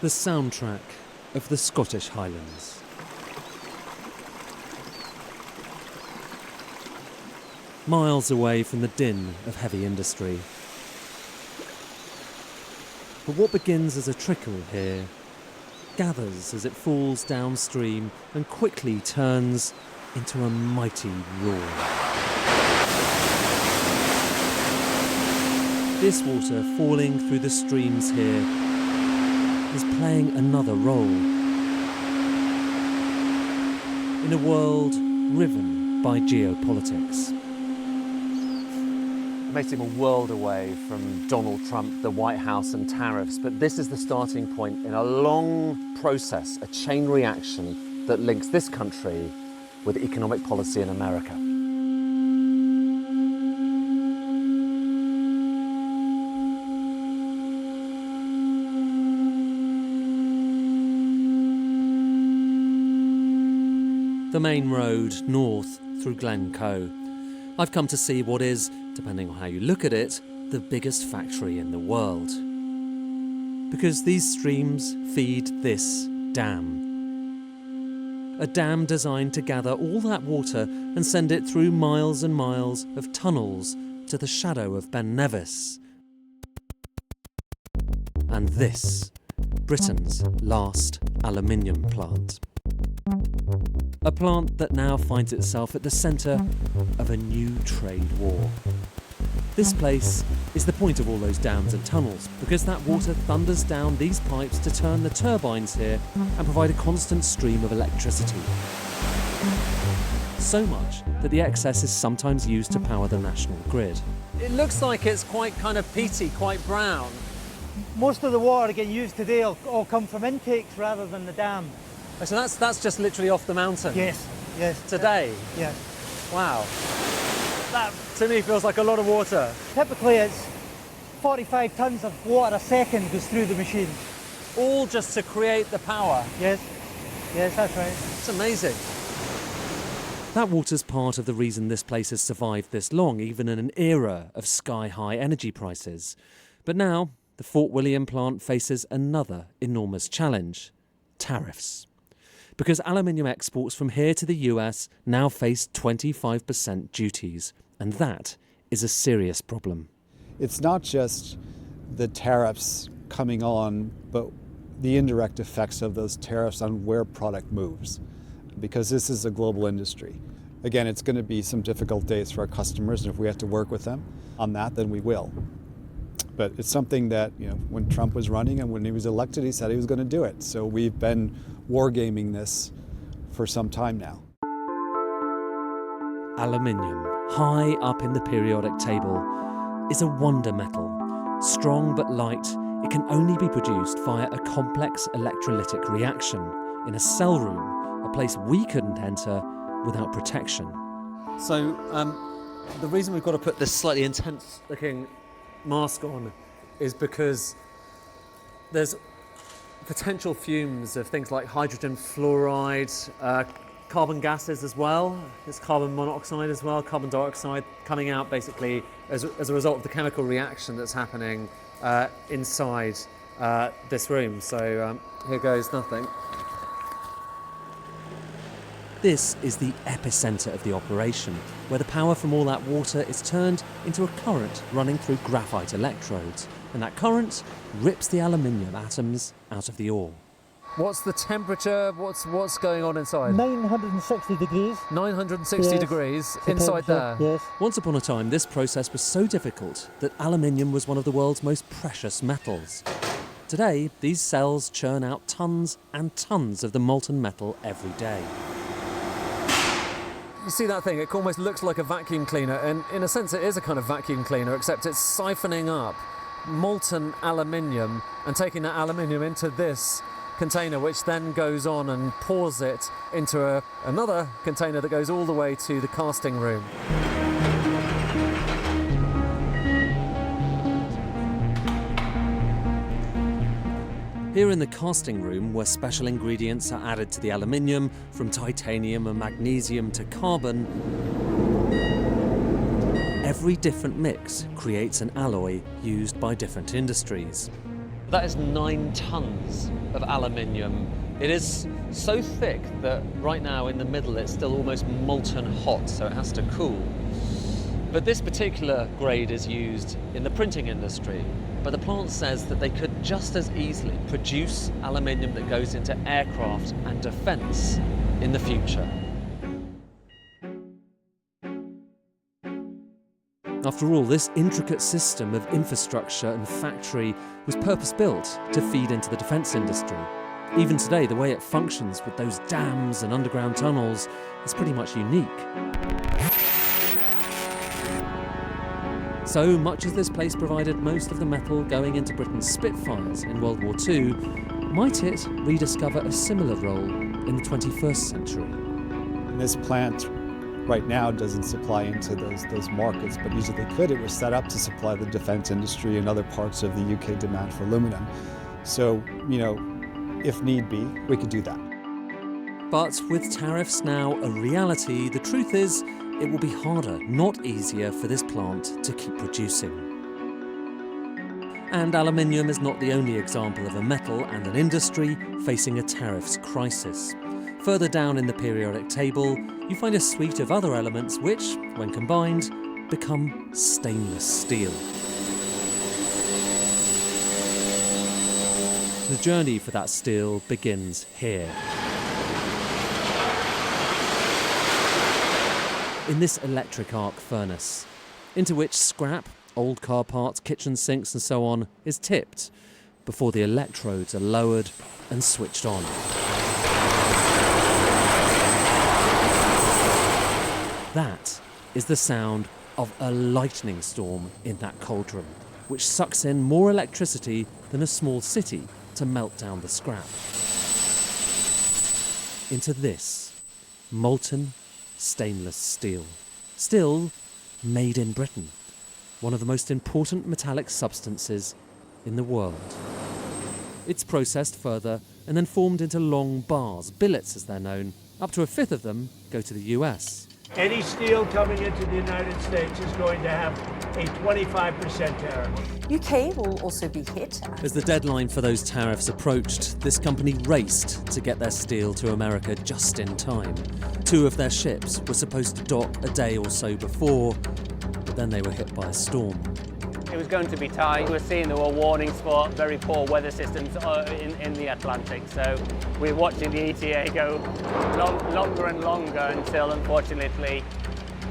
the soundtrack of the Scottish Highlands. Miles away from the din of heavy industry. But what begins as a trickle here gathers as it falls downstream and quickly turns into a mighty roar. This water falling through the streams here is playing another role in a world riven by geopolitics. It may seem a world away from Donald Trump, the White House and tariffs, but this is the starting point in a long process, a chain reaction that links this country with economic policy in America. The main road north through Glencoe. I've come to see what is, depending on how you look at it, the biggest factory in the world. Because these streams feed this dam. A dam designed to gather all that water and send it through miles and miles of tunnels to the shadow of Ben Nevis. And this, Britain's last aluminium plant. A plant that now finds itself at the centre of a new trade war. This place is the point of all those dams and tunnels, because that water thunders down these pipes to turn the turbines here and provide a constant stream of electricity. So much that the excess is sometimes used to power the national grid. It looks like it's quite kind of peaty, quite brown. Most of the water getting used today will all come from intakes rather than the dam. So that's just literally off the mountain? Yes, yes. Today? Yes. Wow. That to me feels like a lot of water. Typically it's 45 tonnes of water a second goes through the machine. All just to create the power? Yes, yes, that's right. It's amazing. That water's part of the reason this place has survived this long, even in an era of sky-high energy prices. But now, the Fort William plant faces another enormous challenge: tariffs. Because aluminium exports from here to the US now face 25% duties, and that is a serious problem. It's not just the tariffs coming on, but the indirect effects of those tariffs on where product moves, because this is a global industry. Again, it's going to be some difficult days for our customers, and if we have to work with them on that, then we will. But it's something that, when Trump was running and when he was elected, he said he was going to do it. So we've been wargaming this for some time now. Aluminium, high up in the periodic table, is a wonder metal. Strong but light, it can only be produced via a complex electrolytic reaction in a cell room, a place we couldn't enter without protection. So the reason we've got to put this slightly intense looking mask on is because there's potential fumes of things like hydrogen fluoride, carbon gases as well. There's carbon monoxide as well, carbon dioxide coming out basically as a result of the chemical reaction that's happening inside this room. So here goes nothing. This is the epicenter of the operation, where the power from all that water is turned into a current running through graphite electrodes, and that current rips the aluminium atoms out of the ore. What's the temperature? What's going on inside? 960 degrees. 960 Yes. degrees The inside there. temperature, yes. Once upon a time, this process was so difficult that aluminium was one of the world's most precious metals. Today, these cells churn out tons and tons of the molten metal every day. You see that thing? It almost looks like a vacuum cleaner, and in a sense it is a kind of vacuum cleaner, except it's siphoning up molten aluminium and taking that aluminium into this container, which then goes on and pours it into another container that goes all the way to the casting room. Here in the casting room, where special ingredients are added to the aluminium, from titanium and magnesium to carbon, every different mix creates an alloy used by different industries. That is 9 tons of aluminium. It is so thick that right now in the middle it's still almost molten hot, so it has to cool. But this particular grade is used in the printing industry. But the plant says that they could just as easily produce aluminium that goes into aircraft and defence in the future. After all, this intricate system of infrastructure and factory was purpose-built to feed into the defence industry. Even today, the way it functions with those dams and underground tunnels is pretty much unique. So much as this place provided most of the metal going into Britain's Spitfires in World War II, might it rediscover a similar role in the 21st century? This plant right now doesn't supply into those markets, but easily could. It was set up to supply the defence industry and other parts of the UK demand for aluminium. So, if need be, we could do that. But with tariffs now a reality, the truth is it will be harder, not easier, for this plant to keep producing. And aluminium is not the only example of a metal and an industry facing a tariffs crisis. Further down in the periodic table, you find a suite of other elements which, when combined, become stainless steel. The journey for that steel begins here. In this electric arc furnace, into which scrap, old car parts, kitchen sinks and so on is tipped before the electrodes are lowered and switched on. That is the sound of a lightning storm in that cauldron, which sucks in more electricity than a small city to melt down the scrap. Into this molten stainless steel, still made in Britain, one of the most important metallic substances in the world. It's processed further and then formed into long bars, billets as they're known. Up to a fifth of them go to the US. Any steel coming into the United States is going to have a 25% tariff. UK will also be hit. As the deadline for those tariffs approached, this company raced to get their steel to America just in time. 2 of their ships were supposed to dock a day or so before, but then they were hit by a storm. It was going to be tight. We were seeing there were warnings for very poor weather systems in the Atlantic. So we're watching the ETA go longer and longer until, unfortunately,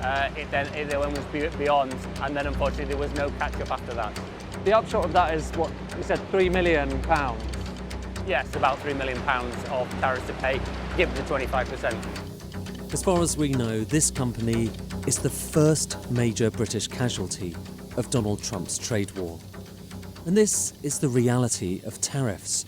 it was beyond. And then, unfortunately, there was no catch-up after that. The upshot of that is what you said, £3 million. Yes, about £3 million of tariffs to pay, given the 25%. As far as we know, this company is the first major British casualty of Donald Trump's trade war. And this is the reality of tariffs,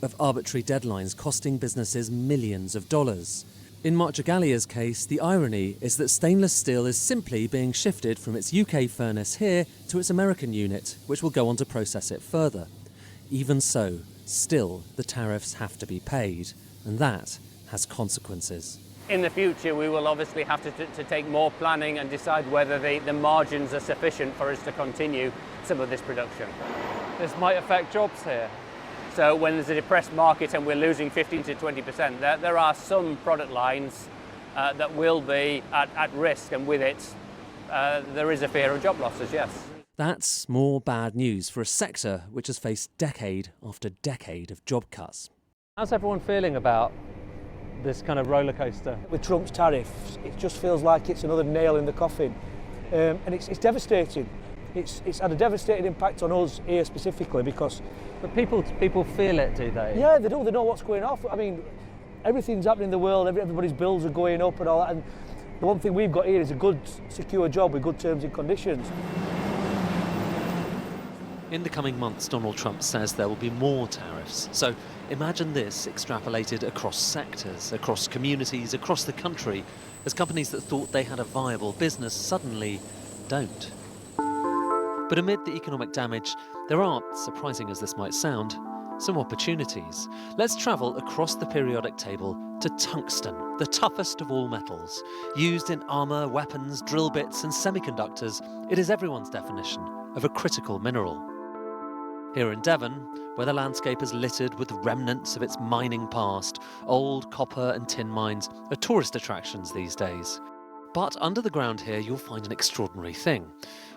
of arbitrary deadlines costing businesses millions of dollars. In Marchegalia's case, the irony is that stainless steel is simply being shifted from its UK furnace here to its American unit, which will go on to process it further. Even so, still the tariffs have to be paid, and that has consequences. In the future, we will obviously have to take more planning and decide whether the margins are sufficient for us to continue some of this production. This might affect jobs here. So when there's a depressed market and we're losing 15 to 20%, there are some product lines that will be at risk, and with it, there is a fear of job losses, yes. That's more bad news for a sector which has faced decade after decade of job cuts. How's everyone feeling about this kind of roller coaster? With Trump's tariffs, it just feels like it's another nail in the coffin, and it's devastating. It's had a devastating impact on us here specifically because... But people feel it, do they? Yeah, they do. They know what's going on. I mean, everything's happening in the world, everybody's bills are going up and all that, and the one thing we've got here is a good, secure job with good terms and conditions. In the coming months, Donald Trump says there will be more tariffs. So imagine this extrapolated across sectors, across communities, across the country, as companies that thought they had a viable business suddenly don't. But amid the economic damage, there are, surprising as this might sound, some opportunities. Let's travel across the periodic table to tungsten, the toughest of all metals. Used in armour, weapons, drill bits and semiconductors, it is everyone's definition of a critical mineral. Here in Devon, where the landscape is littered with remnants of its mining past, old copper and tin mines are tourist attractions these days. But under the ground here, you'll find an extraordinary thing.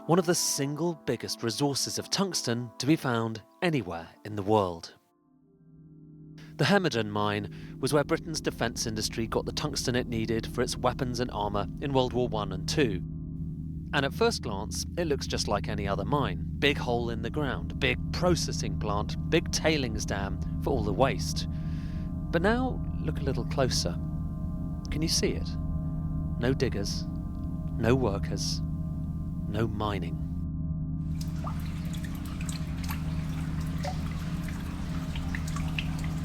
One of the single biggest resources of tungsten to be found anywhere in the world. The Hemerdon mine was where Britain's defence industry got the tungsten it needed for its weapons and armour in World War I and II. And at first glance, it looks just like any other mine. Big hole in the ground, big processing plant, big tailings dam for all the waste. But now, look a little closer. Can you see it? No diggers, no workers, no mining.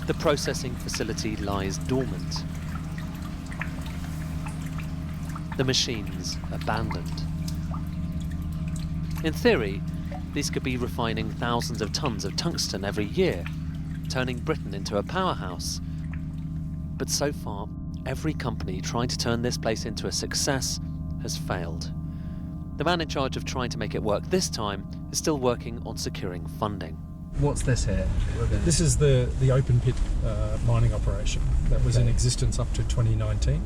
The processing facility lies dormant. The machines abandoned. In theory, these could be refining thousands of tons of tungsten every year, turning Britain into a powerhouse. But so far, every company trying to turn this place into a success has failed. The man in charge of trying to make it work this time is still working on securing funding. What's this here? This is the open pit mining operation that was in existence up to 2019,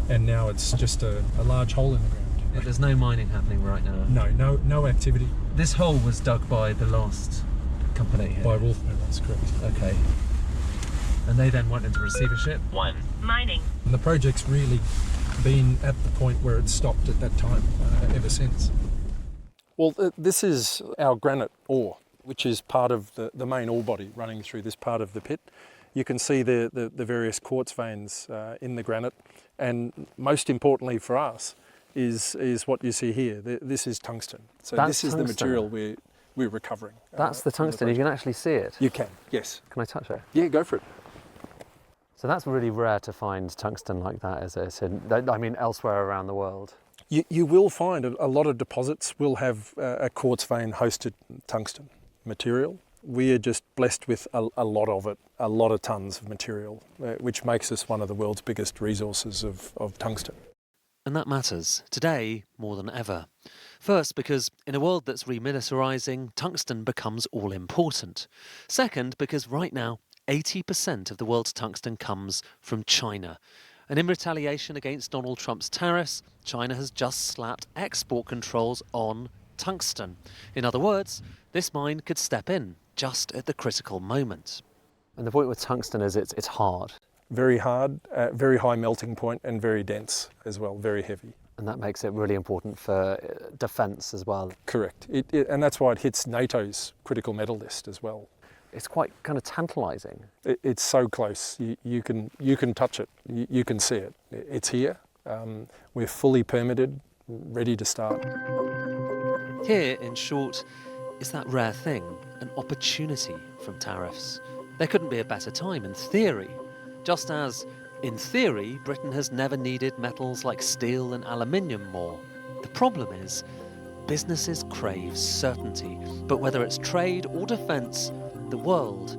and now it's just a large hole in the ground. There's no mining happening right now. No activity. This hole was dug by the last company here. By Wolfman, that's correct. Okay. And they then went into receivership. 1. Mining. And the project's really been at the point where it stopped at that time ever since. Well, this is our granite ore, which is part of the main ore body running through this part of the pit. You can see the various quartz veins in the granite, and most importantly for us is what you see here. This is tungsten. So this is the material we're recovering. That's the tungsten. You can actually see it? You can, yes. Can I touch it? Yeah, go for it. So that's really rare to find tungsten like that, is it? Elsewhere around the world. You will find a lot of deposits will have a quartz vein hosted tungsten material. We are just blessed with a lot of it, a lot of tons of material, which makes us one of the world's biggest resources of tungsten. And that matters, today more than ever. First, because in a world that's remilitarising, tungsten becomes all important. Second, because right now, 80% of the world's tungsten comes from China. And in retaliation against Donald Trump's tariffs, China has just slapped export controls on tungsten. In other words, this mine could step in just at the critical moment. And the point with tungsten is it's hard. Very hard, very high melting point, and very dense as well, very heavy. And that makes it really important for defence as well. Correct. And that's why it hits NATO's critical metal list as well. It's quite kind of tantalising. It's so close. You can touch it. You can see it. It's here. We're fully permitted, ready to start. Here, in short, is that rare thing, an opportunity from tariffs. There couldn't be a better time in theory. Just as, in theory, Britain has never needed metals like steel and aluminium more. The problem is, businesses crave certainty, but whether it's trade or defence, the world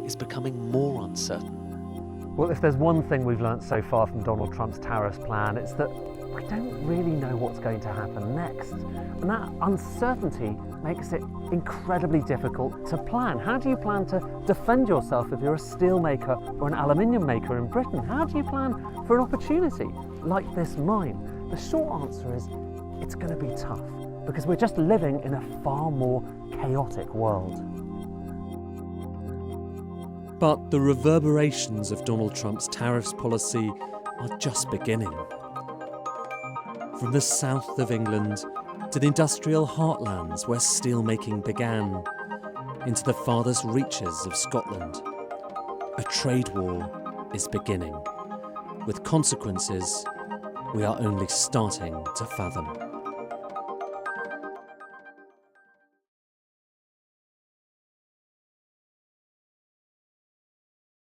is becoming more uncertain. Well, if there's one thing we've learnt so far from Donald Trump's tariffs plan, it's that we don't really know what's going to happen next. And that uncertainty makes it incredibly difficult to plan. How do you plan to defend yourself if you're a steel maker or an aluminium maker in Britain? How do you plan for an opportunity like this mine? The short answer is it's going to be tough, because we're just living in a far more chaotic world. But the reverberations of Donald Trump's tariffs policy are just beginning. From the south of England to the industrial heartlands where steelmaking began, into the farthest reaches of Scotland, a trade war is beginning, with consequences we are only starting to fathom.